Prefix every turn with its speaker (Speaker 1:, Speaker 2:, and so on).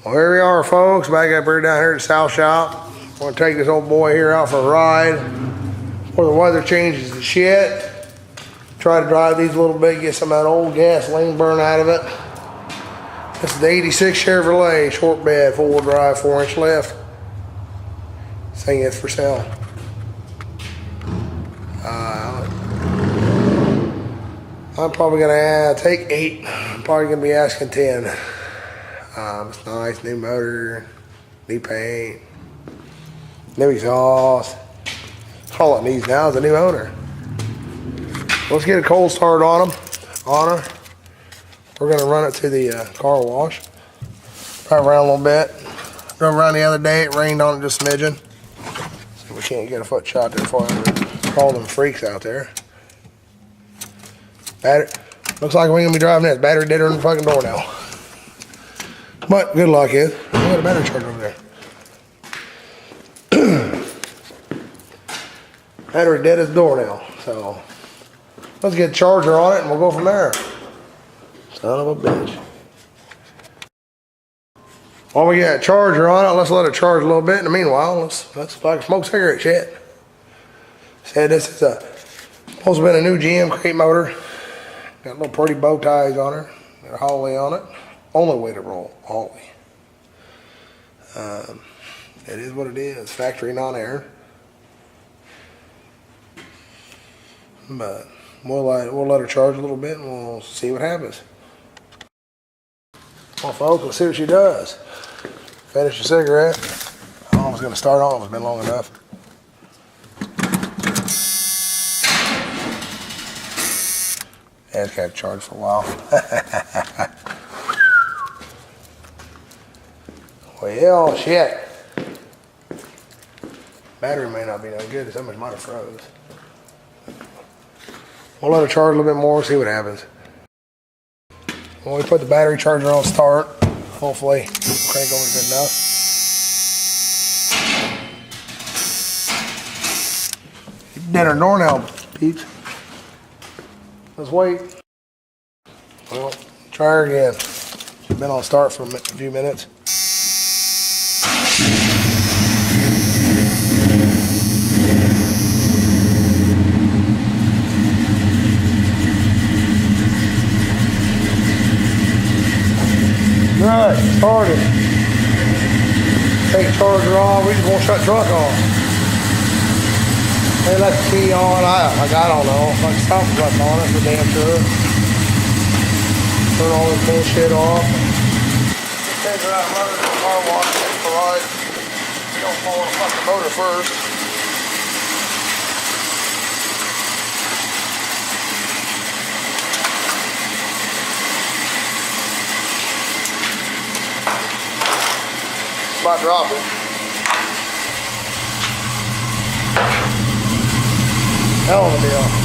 Speaker 1: Well, here we are, folks, back up here down here at the South Shop. I'm gonna take this old boy here out for a ride before the weather changes to shit. Try to drive these a little bit, get some of that old gasoline burn out of it. This is the 86 Chevrolet, short bed, 4-wheel drive, 4-inch lift. This thing is for sale. I'm probably gonna take 8. I'm probably gonna be asking 10. It's nice, new motor, new paint, new exhaust. All it needs now is a new owner. Let's get a cold start on them. On her. We're gonna run it to the car wash. Drive around a little bit. Drove around the other day, it rained on it just a smidgen. So we can't get a foot shot there for all them freaks out there. Battery, looks like we ain't gonna be driving this. Battery deader in the fucking door now. But good luck is. We got a battery charger over there. Battery dead at the door now. So let's get a charger on it and we'll go from there. Son of a bitch. While we got a charger on it, let's let it charge a little bit. In the meanwhile, let's like smoke cigarette shit. Said this is supposed to be a new GM crate motor. Got little pretty bow ties on her. Got a Holly on it. Only way to roll, Holly. It is what it is. Factory non-air. But we'll let her charge a little bit and we'll see what happens. Well, folks, let's see what she does. Finish the cigarette. I was going to start on. It's been long enough. Yeah, it's got to charge for a while. Well, shit. Battery may not be no good. Somebody might have froze. We'll let it charge a little bit more, see what happens. When we put the battery charger on start, hopefully it'll crank over good enough. Dead our door now, peeps. Let's wait. Well, try her again. She's been on start for a few minutes. Right, started. Take charger off. We just won't shut truck off. They let the key on. I don't know. If I can stop the truck on it for damn sure. Turn all this bullshit off. Just take her out and run it in the car wash. Take the ride. You don't fall on the fucking motor first. About to drop it. Hell of a deal.